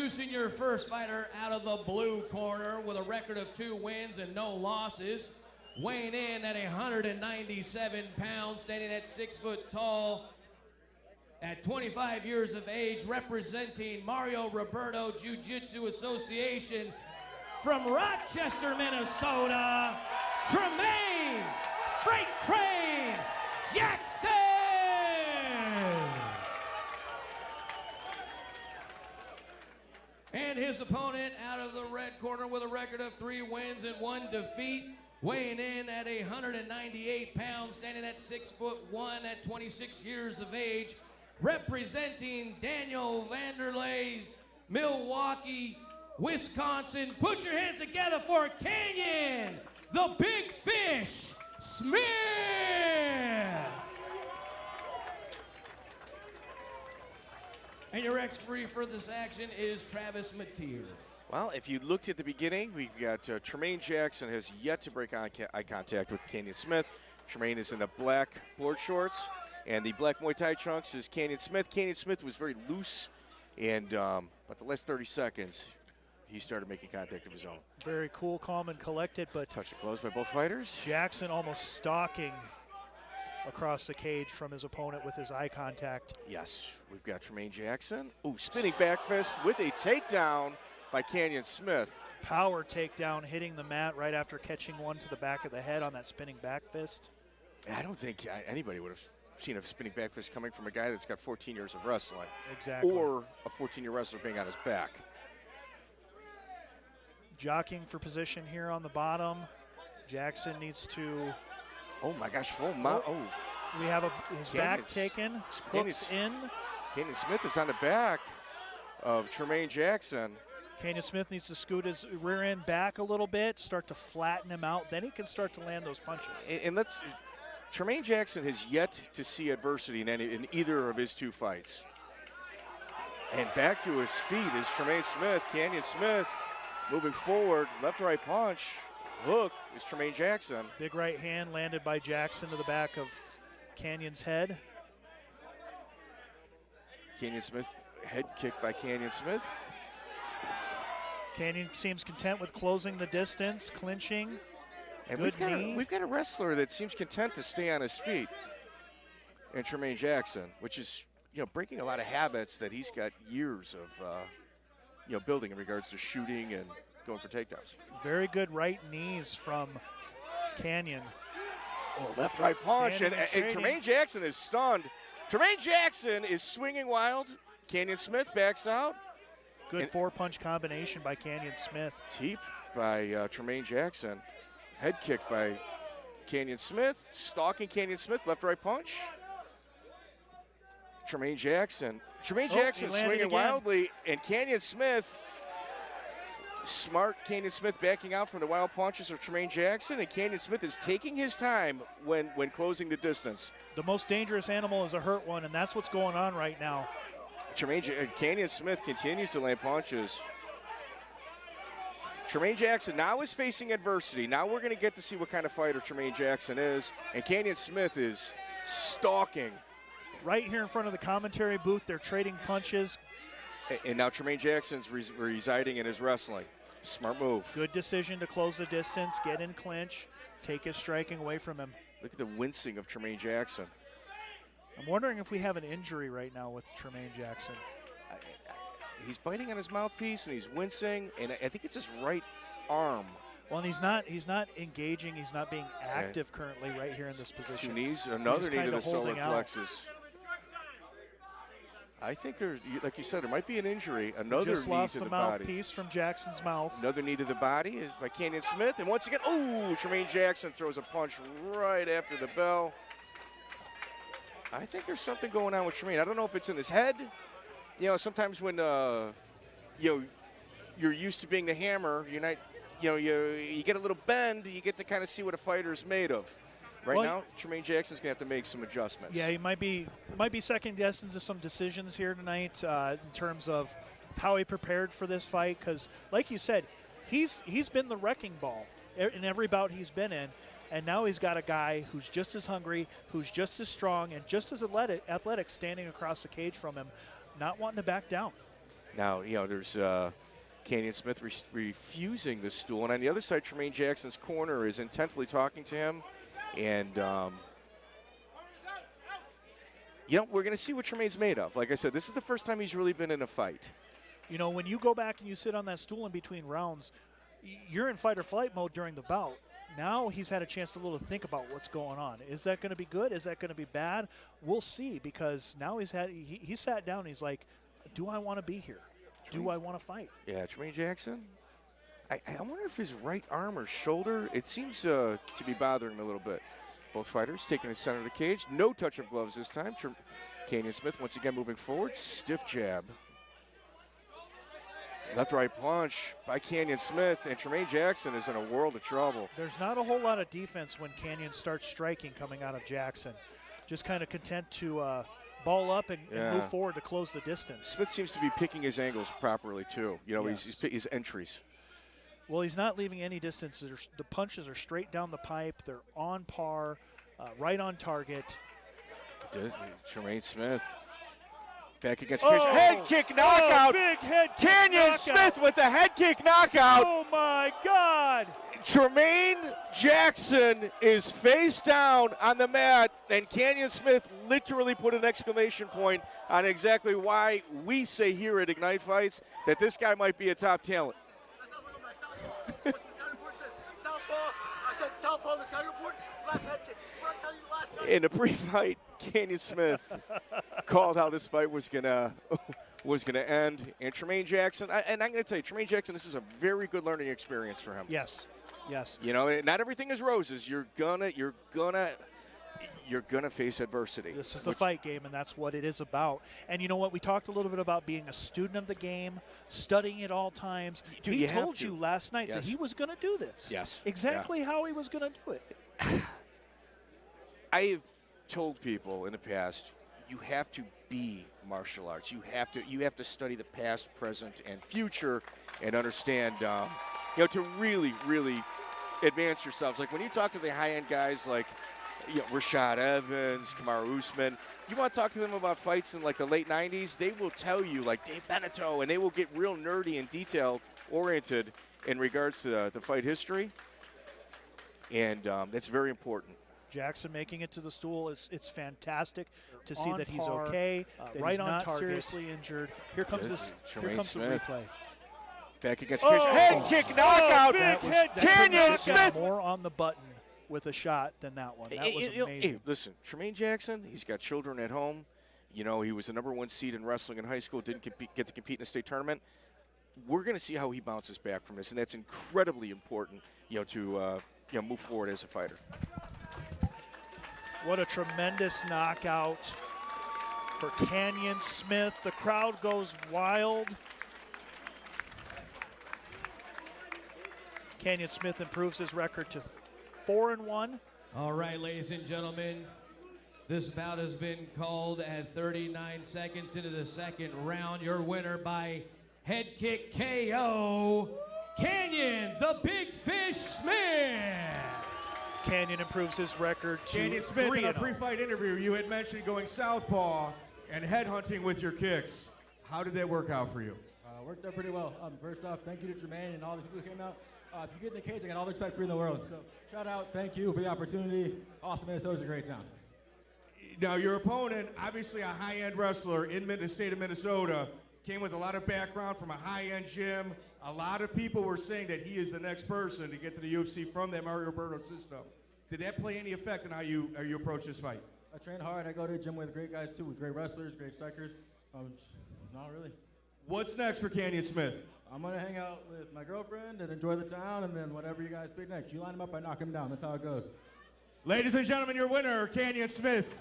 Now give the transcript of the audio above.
Introducing your first fighter out of the blue corner with a record of 2 wins and no losses. Weighing in at 197 pounds, standing at 6 foot tall. At 25 years of age, representing Mario Roberto Jiu-Jitsu Association from Rochester, Minnesota, Tremaine Freight Train Jackson! And his opponent out of the red corner with a record of 3 wins and 1 defeat, weighing in at 198 pounds, standing at 6'1" at 26 years of age, representing Daniel Vanderlei, Milwaukee, Wisconsin. Put your hands together for Canyon, the Big Fish, Smith! And your referee for this action is Travis Amatuer. Well, if you looked at the beginning, we've got Tremaine Jackson has yet to break eye contact with Canyon Smith. Tremaine is in the black board shorts, and the black Muay Thai trunks is Canyon Smith. Canyon Smith was very loose, and but the last 30 seconds, he started making contact of his own. Very cool, calm, and collected, but touch the close by both fighters. Jackson almost stalking across the cage from his opponent with his eye contact. Yes, we've got Tremaine Jackson. Ooh, spinning back fist with a takedown by Canyon Smith. Power takedown, hitting the mat right after catching one to the back of the head on that spinning back fist. I don't think anybody would have seen a spinning back fist coming from a guy that's got 14 years of wrestling. Exactly. Or a 14-year wrestler being on his back. Jockeying for position here on the bottom. Jackson needs to... Oh my gosh, full mount. Oh. We have his back taken, hooks in. Canyon Smith is on the back of Tremaine Jackson. Canyon Smith needs to scoot his rear end back a little bit, start to flatten him out, then he can start to land those punches. And Tremaine Jackson has yet to see adversity in either of his 2 fights. And back to his feet is Tremaine Smith. Canyon Smith moving forward, left to right punch. Hook is Tremaine Jackson. Big right hand landed by Jackson to the back of Canyon's head. Canyon Smith, head kick by Canyon Smith. Canyon seems content with closing the distance, clinching. And Good we've got a wrestler that seems content to stay on his feet. And Tremaine Jackson, which is breaking a lot of habits that he's got years of building in regards to shooting and going for takedowns. Very good right knees from Canyon. Oh, left right punch, and Tremaine Jackson is stunned. Tremaine Jackson is swinging wild. Canyon Smith backs out. Good 4-punch combination by Canyon Smith. Teep by Tremaine Jackson. Head kick by Canyon Smith. Stalking Canyon Smith, left right punch. Tremaine Jackson swinging wildly, and Canyon Smith, smart Canyon Smith backing out from the wild punches of Tremaine Jackson, and Canyon Smith is taking his time when closing the distance. The most dangerous animal is a hurt one, and that's what's going on right now. Canyon Smith continues to land punches. Tremaine Jackson now is facing adversity. Now we're going to get to see what kind of fighter Tremaine Jackson is, and Canyon Smith is stalking. Right here in front of the commentary booth, they're trading punches. And now Tremaine Jackson's residing in his wrestling. Smart move. Good decision to close the distance, get in clinch, take his striking away from him. Look at the wincing of Tremaine Jackson. I'm wondering if we have an injury right now with Tremaine Jackson. He's biting on his mouthpiece and he's wincing, and I think it's his right arm. Well, and he's not engaging, he's not being active currently right here in this position. 2 knees, another knee to the solar plexus. I think there's, like you said, there might be an injury. Another just knee lost to the the body. mouthpiece from Jackson's mouth. Another knee to the body is by Canyon Smith, and once again, Tremaine Jackson throws a punch right after the bell. I think there's something going on with Tremaine. I don't know if it's in his head. Sometimes when you're used to being the hammer, you're not. You get a little bend, you get to kind of see what a fighter's made of. Right now, Tremaine Jackson's gonna have to make some adjustments. Yeah, he might be second guessing to some decisions here tonight in terms of how he prepared for this fight. Because, like you said, he's been the wrecking ball in every bout he's been in, and now he's got a guy who's just as hungry, who's just as strong, and just as athletic standing across the cage from him, not wanting to back down. Now, there's Canyon Smith refusing the stool. And on the other side, Tremaine Jackson's corner is intensely talking to him. And, we're going to see what Tremaine's made of. Like I said, this is the first time he's really been in a fight. When you go back and you sit on that stool in between rounds, you're in fight or flight mode during the bout. Now he's had a chance to think about what's going on. Is that going to be good? Is that going to be bad? We'll see, because now he sat down and he's like, do I want to be here? Do I want to fight? Yeah, Tremaine Jackson. I wonder if his right arm or shoulder, it seems to be bothering him a little bit. Both fighters taking the center of the cage. No touch of gloves this time. Canyon Smith once again moving forward. Stiff jab. Left right punch by Canyon Smith, and Tremaine Jackson is in a world of trouble. There's not a whole lot of defense when Canyon starts striking coming out of Jackson. Just kind of content to ball up and move forward to close the distance. Smith seems to be picking his angles properly too. Yes. His entries. Well, he's not leaving any distance. The punches are straight down the pipe. They're on par, right on target. Tremaine Smith back against Canyon. Head kick knockout. Big head kick Canyon knockout. Smith with the head kick knockout. Oh, my God. Tremaine Jackson is face down on the mat, and Canyon Smith literally put an exclamation point on exactly why we say here at Ignite Fights that this guy might be a top talent. In the pre-fight, Canyon Smith called how this fight was gonna end, and Tremaine Jackson. And I'm gonna tell you, Tremaine Jackson, this is a very good learning experience for him. Yes. Not everything is roses. You're gonna face adversity. This is the fight game, and that's what it is about. And you know what? We talked a little bit about being a student of the game, studying at all times. Dude, he told you last night that Yes. he was going to do this. Yes. Exactly how he was going to do it. I've told people in the past, you have to be martial arts. You have to study the past, present, and future, and understand, to really, really advance yourselves. Like when you talk to the high-end guys like Rashad Evans, Kamaru Usman, you want to talk to them about fights in like the late 90s, they will tell you like Dave Beneteau, and they will get real nerdy and detail-oriented in regards to the fight history, and that's very important. Jackson making it to the stool, it's fantastic to see On that he's par, okay, that right he's on not target. seriously injured. Here comes the Smith. replay. Back against head kick knockout. Canyon Smith. More on the button with a shot than that one. That was amazing. Hey, listen, Tremaine Jackson, he's got children at home. He was the #1 seed in wrestling in high school, didn't get to compete in a state tournament. We're going to see how he bounces back from this, and that's incredibly important, to move forward as a fighter. What a tremendous knockout for Canyon Smith. The crowd goes wild. Canyon Smith improves his record to 4-1. All right, ladies and gentlemen, this bout has been called at 39 seconds into the second round. Your winner by head kick KO, Canyon the Big Fish Smith. Canyon improves his record to Canyon Smith, in a 3-0. pre-fight interview, you had mentioned going southpaw and headhunting with your kicks. How did that work out for you? Worked out pretty well. First off, thank you to Tremaine and all the people who came out. If you get in the cage, I got all the respect for you in the world. So shout out, thank you for the opportunity. Austin, Minnesota's a great town. Now, your opponent, obviously a high-end wrestler in the state of Minnesota, came with a lot of background from a high-end gym. A lot of people were saying that he is the next person to get to the UFC from that Mario Roberto system. Did that play any effect on how you approach this fight? I train hard. I go to the gym with great guys, too, with great wrestlers, great strikers. Not really. What's next for Canyon Smith? I'm going to hang out with my girlfriend and enjoy the town, and then whatever you guys pick next. You line him up, I knock him down. That's how it goes. Ladies and gentlemen, your winner, Canyon Smith.